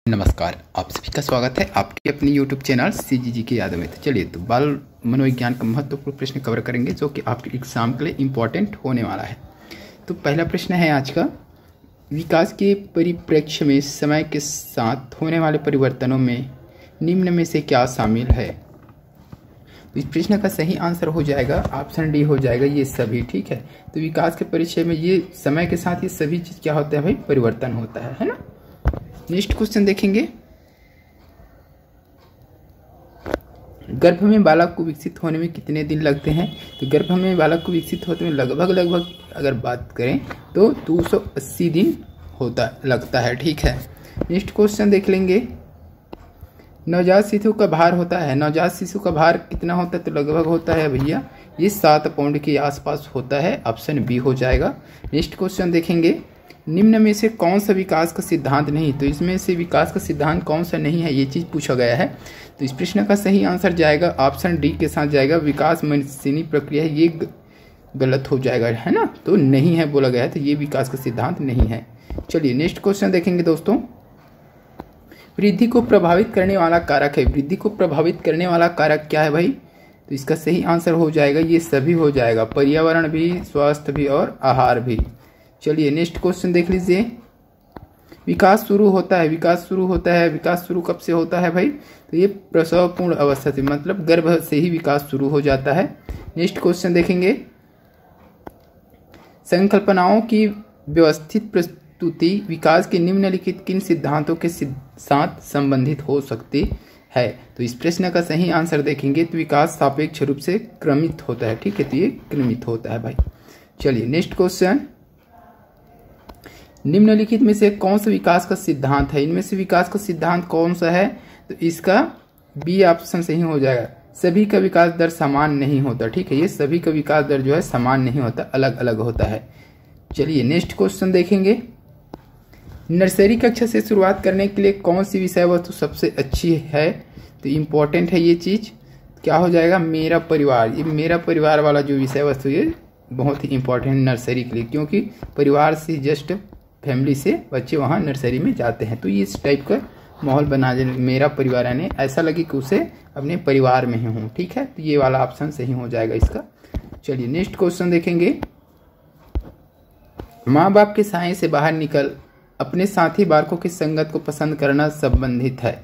नमस्कार, आप सभी का स्वागत है आपके अपने YouTube चैनल CGG की यादों में। तो चलिए तो बाल मनोविज्ञान का महत्वपूर्ण प्रश्न कवर करेंगे जो कि आपके एग्जाम के लिए इम्पोर्टेंट होने वाला है। तो पहला प्रश्न है आज का, विकास के परिप्रेक्ष्य में समय के साथ होने वाले परिवर्तनों में निम्न में से क्या शामिल है। तो इस प्रश्न का सही आंसर हो जाएगा ऑप्शन डी हो जाएगा, ये सभी। ठीक है, तो विकास के परिचय में ये समय के साथ ये सभी चीज़ क्या होता है भाई, परिवर्तन होता है ना। नेक्स्ट क्वेश्चन देखेंगे, गर्भ में बालक को विकसित होने में कितने दिन लगते हैं। तो गर्भ में बालक को विकसित होने में लगभग अगर बात करें तो 280 दिन लगता है। ठीक है, नेक्स्ट क्वेश्चन देख लेंगे, नवजात शिशु का भार होता है, नवजात शिशु का भार कितना होता है। तो लगभग होता है भैया ये 7 पाउंड के आसपास होता है, ऑप्शन बी हो जाएगा। नेक्स्ट क्वेश्चन देखेंगे, निम्न में से कौन सा विकास का सिद्धांत नहीं। तो इसमें से विकास का सिद्धांत कौन सा नहीं है, ये चीज पूछा गया है। तो इस प्रश्न का सही आंसर जाएगा ऑप्शन डी के साथ जाएगा, विकास मशीनी प्रक्रिया है, ये गलत हो जाएगा, है ना। तो नहीं है बोला गया है, तो ये विकास का सिद्धांत नहीं है। चलिए नेक्स्ट क्वेश्चन देखेंगे दोस्तों, वृद्धि को प्रभावित करने वाला कारक है, वृद्धि को प्रभावित करने वाला कारक क्या है भाई। तो इसका सही आंसर हो जाएगा ये सभी हो जाएगा, पर्यावरण भी, स्वास्थ्य भी और आहार भी। चलिए नेक्स्ट क्वेश्चन देख लीजिए, विकास शुरू होता है, विकास शुरू कब से होता है भाई। तो ये प्रसवपूर्ण अवस्था से, मतलब गर्भ से ही विकास शुरू हो जाता है। नेक्स्ट क्वेश्चन देखेंगे, संकल्पनाओं की व्यवस्थित प्रस्तुति विकास के निम्नलिखित किन सिद्धांतों के साथ संबंधित हो सकती है। तो इस प्रश्न का सही आंसर देखेंगे तो विकास सापेक्ष रूप से क्रमित होता है। ठीक है, तो ये क्रमित होता है भाई। चलिए नेक्स्ट क्वेश्चन, निम्नलिखित में से कौन सा विकास का सिद्धांत है, इनमें से विकास का सिद्धांत कौन सा है। तो इसका बी ऑप्शन सही हो जाएगा, सभी का विकास दर समान नहीं होता। ठीक है, ये सभी का विकास दर जो है समान नहीं होता, अलग अलग होता है। चलिए नेक्स्ट क्वेश्चन देखेंगे, नर्सरी कक्षा से शुरुआत करने के लिए कौन सी विषय वस्तु सबसे अच्छी है। तो इम्पोर्टेंट है ये चीज, क्या हो जाएगा, मेरा परिवार। ये मेरा परिवार वाला जो विषय वस्तु ये बहुत ही इंपॉर्टेंट नर्सरी के लिए, क्योंकि परिवार से जस्ट फैमिली से बच्चे वहाँ नर्सरी में जाते हैं। तो ये इस टाइप का माहौल बना दे, मेरा परिवार यानी ऐसा लगे कि उसे अपने परिवार में ही हूँ। ठीक है, तो ये वाला ऑप्शन सही हो जाएगा इसका। चलिए नेक्स्ट क्वेश्चन देखेंगे, माँ बाप के साए से बाहर निकल अपने साथी बालकों की संगत को पसंद करना संबंधित है।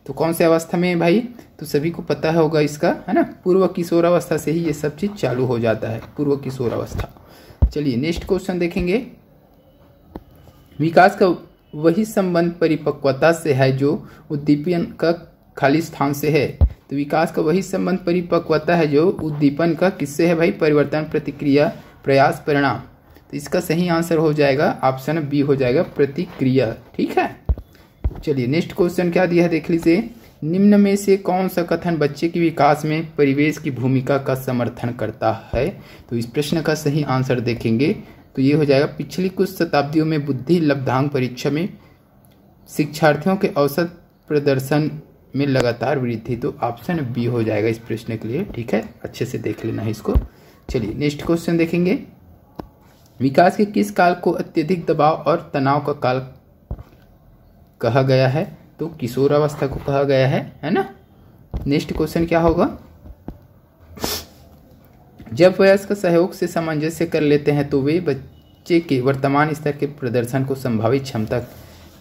तो कौन से अवस्था में भाई, तो सभी को पता होगा इसका, है ना, पूर्व किशोर अवस्था से ही ये सब चीज चालू हो जाता है, पूर्व किशोर अवस्था। चलिए नेक्स्ट क्वेश्चन देखेंगे, विकास का वही संबंध परिपक्वता से है जो उद्दीपन का खाली स्थान से है। तो विकास का वही संबंध परिपक्वता है जो उद्दीपन का किससे है भाई, परिवर्तन, प्रतिक्रिया, प्रयास, परिणाम। तो इसका सही आंसर हो जाएगा ऑप्शन बी हो जाएगा, प्रतिक्रिया। ठीक है, चलिए नेक्स्ट क्वेश्चन क्या दिया है देख लीजिए, निम्न में से कौन सा कथन बच्चे के विकास में परिवेश की भूमिका का समर्थन करता है। तो इस प्रश्न का सही आंसर देखेंगे तो ये हो जाएगा, पिछली कुछ शताब्दियों में बुद्धि लब्धांक परीक्षा में शिक्षार्थियों के औसत प्रदर्शन में लगातार वृद्धि। तो ऑप्शन बी हो जाएगा इस प्रश्न के लिए। ठीक है, अच्छे से देख लेना है इसको। चलिए नेक्स्ट क्वेश्चन देखेंगे, विकास के किस काल को अत्यधिक दबाव और तनाव का काल कहा गया है। तो किशोर अवस्था को कहा गया है ना। नेक्स्ट क्वेश्चन क्या होगा, जब वयस्क सहयोग से सामंजस्य कर लेते हैं तो वे बच्चे के वर्तमान स्तर के प्रदर्शन को संभावित क्षमता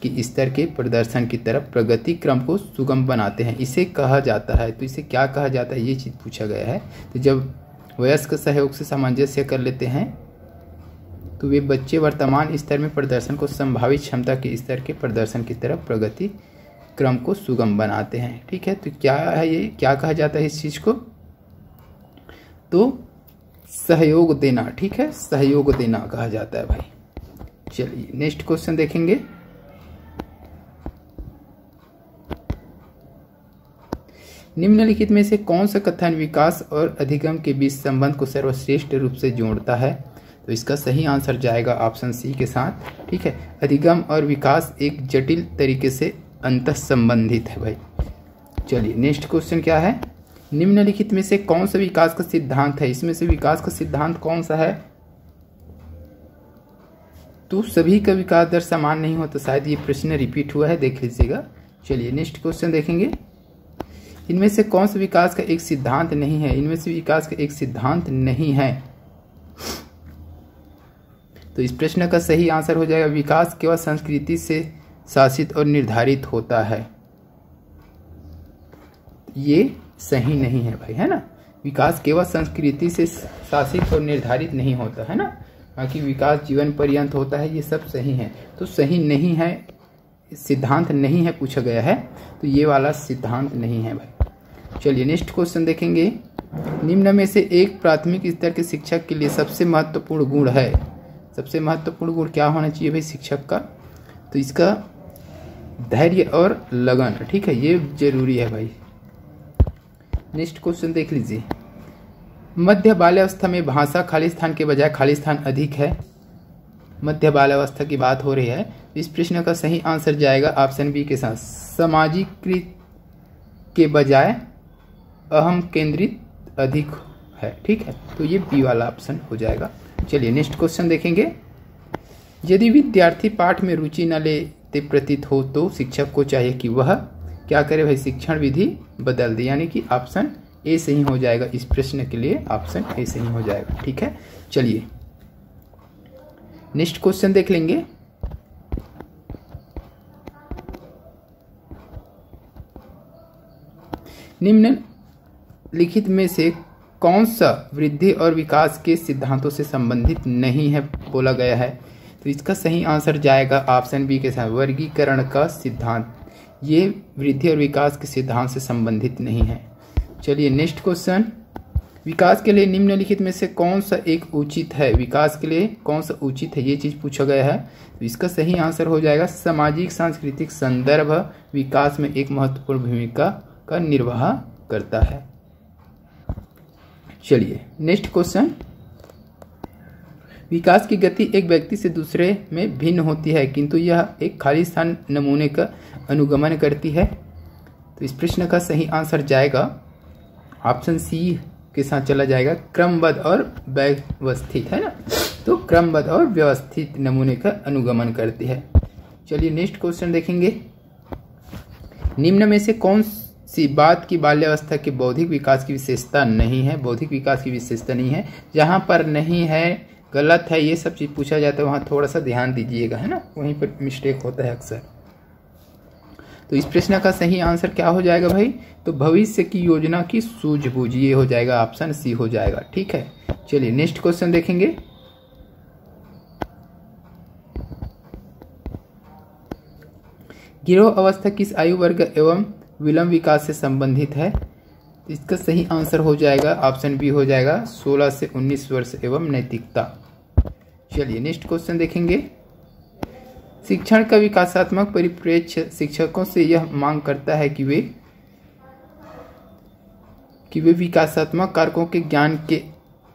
की स्तर के प्रदर्शन की तरफ प्रगति क्रम को सुगम बनाते हैं, इसे कहा जाता है। तो इसे क्या कहा जाता है, ये चीज पूछा गया है। तो जब वयस्क सहयोग से सामंजस्य कर लेते हैं तो वे बच्चे वर्तमान स्तर में प्रदर्शन को संभावित क्षमता के स्तर के प्रदर्शन की तरफ प्रगति क्रम को सुगम बनाते हैं। ठीक है, तो क्या है ये, क्या कहा जाता है इस चीज को, तो सहयोग देना। ठीक है, सहयोग देना कहा जाता है भाई। चलिए नेक्स्ट क्वेश्चन देखेंगे, निम्नलिखित में से कौन सा कथन विकास और अधिगम के बीच संबंध को सर्वश्रेष्ठ रूप से जोड़ता है। तो इसका सही आंसर जाएगा ऑप्शन सी के साथ। ठीक है, अधिगम और विकास एक जटिल तरीके से अंतः संबंधित है भाई। चलिए नेक्स्ट क्वेश्चन क्या है, निम्नलिखित में से कौन सा विकास का सिद्धांत है, इसमें से विकास का सिद्धांत कौन सा है। तो सभी का विकास दर समान नहीं हो, तो शायद ये प्रश्न रिपीट हुआ है, देख लीजिएगा। चलिए नेक्स्ट क्वेश्चन देखेंगे। इनमें से कौन सा विकास का एक सिद्धांत नहीं है? इनमें से विकास का एक सिद्धांत नहीं है, तो इस प्रश्न का सही आंसर हो जाएगा विकास केवल संस्कृति से शासित और निर्धारित होता है। ये सही नहीं है भाई, है ना। विकास केवल संस्कृति से शासित और निर्धारित नहीं होता है ना, बाकी विकास जीवन पर्यंत होता है, ये सब सही है। तो सही नहीं है, सिद्धांत नहीं है पूछा गया है, तो ये वाला सिद्धांत नहीं है भाई। चलिए नेक्स्ट क्वेश्चन देखेंगे। निम्न में से एक प्राथमिक स्तर के शिक्षक के लिए सबसे महत्वपूर्ण गुण है। सबसे महत्वपूर्ण गुण क्या होना चाहिए भाई शिक्षक का? तो इसका धैर्य और लगन, ठीक है, ये जरूरी है भाई। नेक्स्ट क्वेश्चन देख लीजिए। मध्य बाल्यावस्था में भाषा खालिस्तान के बजाय खालिस्तान अधिक है। मध्य बाल्यावस्था की बात हो रही है। इस प्रश्न का सही आंसर जाएगा ऑप्शन बी के साथ, सामाजिकृत के बजाय अहम केंद्रित अधिक है, ठीक है, तो ये बी वाला ऑप्शन हो जाएगा। चलिए नेक्स्ट क्वेश्चन देखेंगे। यदि विद्यार्थी पाठ में रुचि न लेते प्रतीत हो तो शिक्षक को चाहिए कि वह क्या करे भाई? शिक्षण विधि बदल दे, यानी कि ऑप्शन ए सही हो जाएगा। इस प्रश्न के लिए ऑप्शन ए सही हो जाएगा, ठीक है। चलिए नेक्स्ट क्वेश्चन देख लेंगे। निम्नलिखित में से कौन सा वृद्धि और विकास के सिद्धांतों से संबंधित नहीं है बोला गया है? तो इसका सही आंसर जाएगा ऑप्शन बी के साथ, वर्गीकरण का सिद्धांत। ये वृद्धि और विकास के सिद्धांत से संबंधित नहीं है। चलिए नेक्स्ट क्वेश्चन। विकास के लिए निम्नलिखित में से कौन सा एक उचित है? विकास के लिए कौन सा उचित है, ये चीज पूछा गया है। तो इसका सही आंसर हो जाएगा सामाजिक सांस्कृतिक संदर्भ विकास में एक महत्वपूर्ण भूमिका का निर्वाह करता है। चलिए नेक्स्ट क्वेश्चन। विकास की गति एक व्यक्ति से दूसरे में भिन्न होती है, किंतु यह एक खालिस्तान नमूने का अनुगमन करती है। तो इस प्रश्न का सही आंसर जाएगा ऑप्शन सी के साथ चला जाएगा, क्रमबद्ध और व्यवस्थित, है ना। तो क्रमबद्ध और व्यवस्थित नमूने का अनुगमन करती है। चलिए नेक्स्ट क्वेश्चन देखेंगे। निम्न में से कौन सी बात की बाल्यावस्था के बौद्धिक विकास की विशेषता नहीं है? बौद्धिक विकास की विशेषता नहीं है, जहां पर नहीं है, गलत है, ये सब चीज पूछा जाता है, वहां थोड़ा सा ध्यान दीजिएगा, है ना, वहीं पर मिस्टेक होता है अक्सर। तो इस प्रश्न का सही आंसर क्या हो जाएगा भाई? तो भविष्य की योजना की सूझबूझ, ये हो जाएगा, ऑप्शन सी हो जाएगा, ठीक है। चलिए नेक्स्ट क्वेश्चन देखेंगे। गिरोह अवस्था किस आयु वर्ग एवं विलंब विकास से संबंधित है? इसका सही आंसर हो जाएगा ऑप्शन बी हो जाएगा, 16 से 19 वर्ष एवं नैतिकता। चलिए नेक्स्ट क्वेश्चन देखेंगे। शिक्षण का विकासात्मक परिप्रेक्ष्य शिक्षकों से यह मांग करता है कि वे विकासात्मक कारकों के ज्ञान के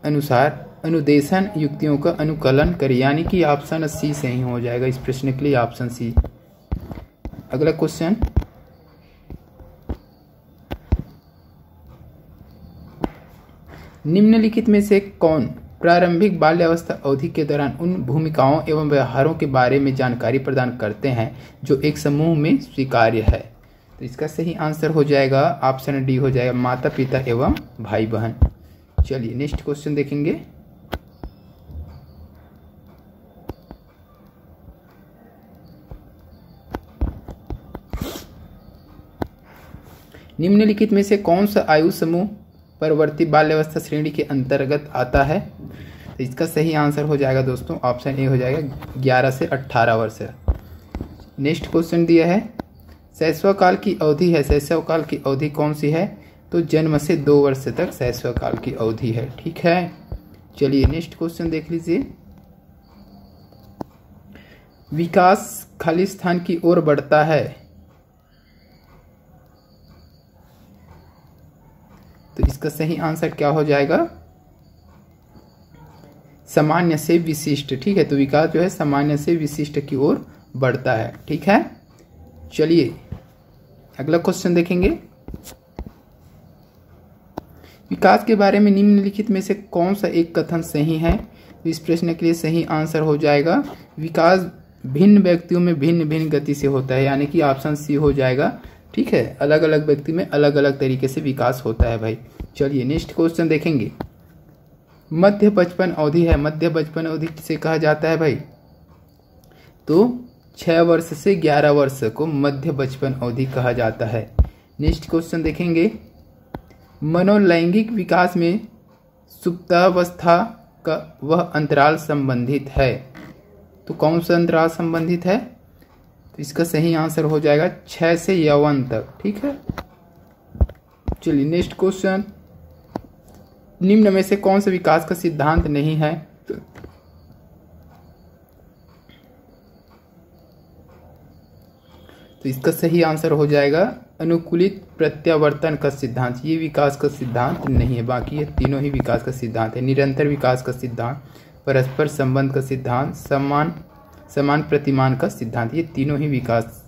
अनुसार अनुदेशन युक्तियों का अनुकलन करें, यानी कि ऑप्शन सी सही हो जाएगा। इस प्रश्न के लिए ऑप्शन सी। अगला क्वेश्चन। निम्नलिखित में से कौन प्रारंभिक बाल्यावस्था अवधि के दौरान उन भूमिकाओं एवं व्यवहारों के बारे में जानकारी प्रदान करते हैं जो एक समूह में स्वीकार्य है? तो इसका सही आंसर हो जाएगा ऑप्शन डी हो जाएगा, माता पिता एवं भाई बहन। चलिए नेक्स्ट क्वेश्चन देखेंगे। निम्नलिखित में से कौन सा आयु समूह परवर्ती बाल्यावस्था श्रेणी के अंतर्गत आता है? तो इसका सही आंसर हो जाएगा दोस्तों ऑप्शन ए हो जाएगा, 11 से 18 वर्ष। नेक्स्ट क्वेश्चन दिया है, शैशव काल की अवधि है, शैशव काल की अवधि कौन सी है? तो जन्म से 2 वर्ष तक शैशव काल की अवधि है, ठीक है। चलिए नेक्स्ट क्वेश्चन देख लीजिए। विकास खालिस्तान की ओर बढ़ता है, तो इसका सही आंसर क्या हो जाएगा? सामान्य से विशिष्ट, ठीक है। तो विकास जो है सामान्य से विशिष्ट की ओर बढ़ता है, ठीक है। चलिए अगला क्वेश्चन देखेंगे। विकास के बारे में निम्नलिखित में से कौन सा एक कथन सही है? इस प्रश्न के लिए सही आंसर हो जाएगा विकास भिन्न व्यक्तियों में भिन्न भिन्न गति से होता है, यानी कि ऑप्शन सी हो जाएगा। ठीक है, अलग अलग व्यक्ति में अलग अलग तरीके से विकास होता है भाई। चलिए नेक्स्ट क्वेश्चन देखेंगे। मध्य बचपन अवधि है, मध्य बचपन अवधि किसे कहा जाता है भाई? तो 6 वर्ष से 11 वर्ष को मध्य बचपन अवधि कहा जाता है। नेक्स्ट क्वेश्चन देखेंगे। मनोलैंगिक विकास में सुप्तावस्था का वह अंतराल संबंधित है, तो कौन सा अंतराल संबंधित है? तो इसका सही आंसर हो जाएगा 6 से यौवन तक। ठीक है, चलिए नेक्स्ट क्वेश्चन। निम्न में से कौन सा विकास का सिद्धांत नहीं है? तो इसका सही आंसर हो जाएगा अनुकूलित प्रत्यावर्तन का सिद्धांत। ये विकास का सिद्धांत नहीं है, बाकी ये तीनों ही विकास का सिद्धांत है। निरंतर विकास का सिद्धांत, परस्पर संबंध का सिद्धांत, समान प्रतिमान का सिद्धांत, ये तीनों ही विकास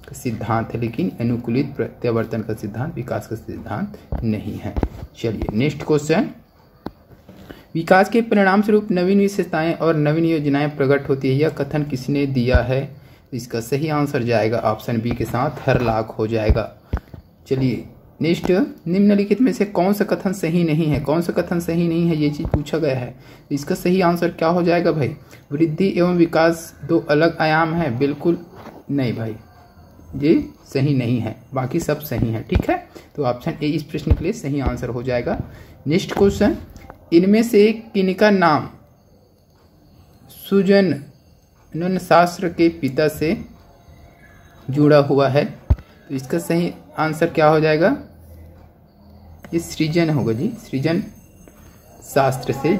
का सिद्धांत है, लेकिन अनुकूलित प्रत्यावर्तन का सिद्धांत विकास का सिद्धांत नहीं है। चलिए नेक्स्ट क्वेश्चन। विकास के परिणाम स्वरूप नवीन विशेषताएं और नवीन योजनाएं प्रकट होती है, यह कथन किसने दिया है? इसका सही आंसर जाएगा ऑप्शन बी के साथ हरलाख हो जाएगा। चलिए नेक्स्ट। निम्नलिखित में से कौन सा कथन सही नहीं है? कौन सा कथन सही नहीं है, ये चीज पूछा गया है। इसका सही आंसर क्या हो जाएगा भाई? वृद्धि एवं विकास दो अलग आयाम है। बिल्कुल नहीं भाई, ये सही नहीं है, बाकी सब सही है। ठीक है, तो ऑप्शन ए इस प्रश्न के लिए सही आंसर हो जाएगा। Next question. इनमें से किनका नाम सुजनन शास्त्र के पिता से जुड़ा हुआ है? तो इसका सही आंसर क्या हो जाएगा? ये सृजन होगा जी, सृजन शास्त्र से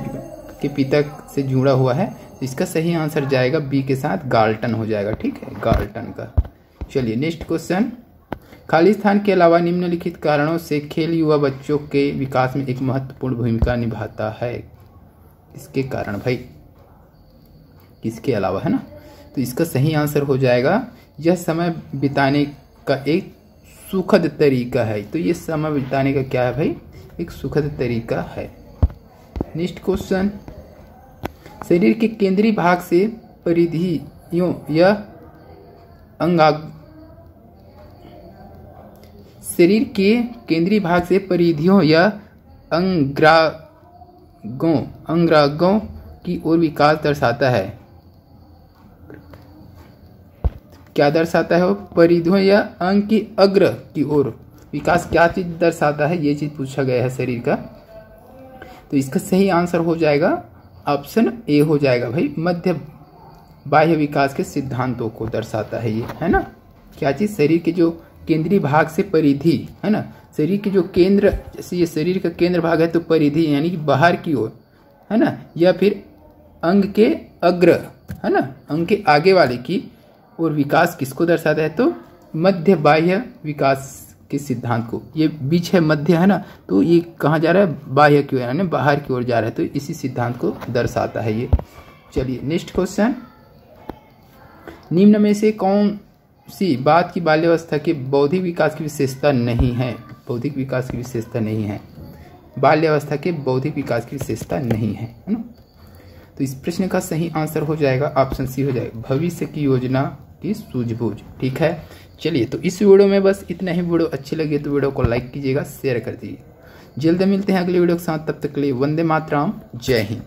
के पिता से जुड़ा हुआ है। तो इसका सही आंसर जाएगा बी के साथ गाल्टन हो जाएगा। ठीक है, गाल्टन का। चलिए नेक्स्ट क्वेश्चन। खाली स्थान के अलावा निम्नलिखित कारणों से खेल युवा बच्चों के विकास में एक महत्वपूर्ण भूमिका निभाता है। इसके कारण भाई, किसके अलावा, है ना? तो इसका सही आंसर हो जाएगा यह समय बिताने का एक सुखद तरीका है। तो ये समय बिताने का क्या है भाई? एक सुखद तरीका है। Next question. शरीर के केंद्रीय भाग से परिधियों या शरीर के केंद्रीय भाग से परिधियों या अंगरागों की ओर विकास दर्शाता है। क्या दर्शाता है वो? परिधियों या अंग की अग्र की ओर विकास क्या चीज दर्शाता है? ये चीज पूछा गया है शरीर का। तो इसका सही आंसर हो जाएगा ऑप्शन ए हो जाएगा भाई, मध्य बाह्य विकास के सिद्धांतों को दर्शाता है ये, है ना? क्या चीज? शरीर के जो केंद्रीय भाग से परिधि, है ना? शरीर के जो केंद्र, जैसे ये शरीर का केंद्र भाग है तो परिधि यानी कि बाहर की ओर, है ना? या फिर अंग के अग्र, है ना, अंग के आगे वाले की और विकास किसको दर्शाता है? तो मध्य बाह्य विकास के सिद्धांत को। ये बीच है मध्य, है ना, तो ये कहाँ जा रहा है? बाह्य की ओर, यानी बाहर की ओर जा रहा है, तो इसी सिद्धांत को दर्शाता है ये। चलिए नेक्स्ट क्वेश्चन। निम्न में से कौन सी बात की बाल्यावस्था के बौद्धिक विकास की विशेषता नहीं है? बौद्धिक विकास की विशेषता नहीं है, बाल्यावस्था के बौद्धिक विकास की विशेषता नहीं है ना? तो इस प्रश्न का सही आंसर हो जाएगा ऑप्शन सी हो जाएगा, भविष्य की योजना की सूझबूझ। ठीक है, चलिए तो इस वीडियो में बस इतना ही। वीडियो अच्छी लगे तो वीडियो को लाइक कीजिएगा, शेयर कर दीजिए। जल्द मिलते हैं अगले वीडियो के साथ, तब तक के लिए वंदे मातरम, जय हिंद।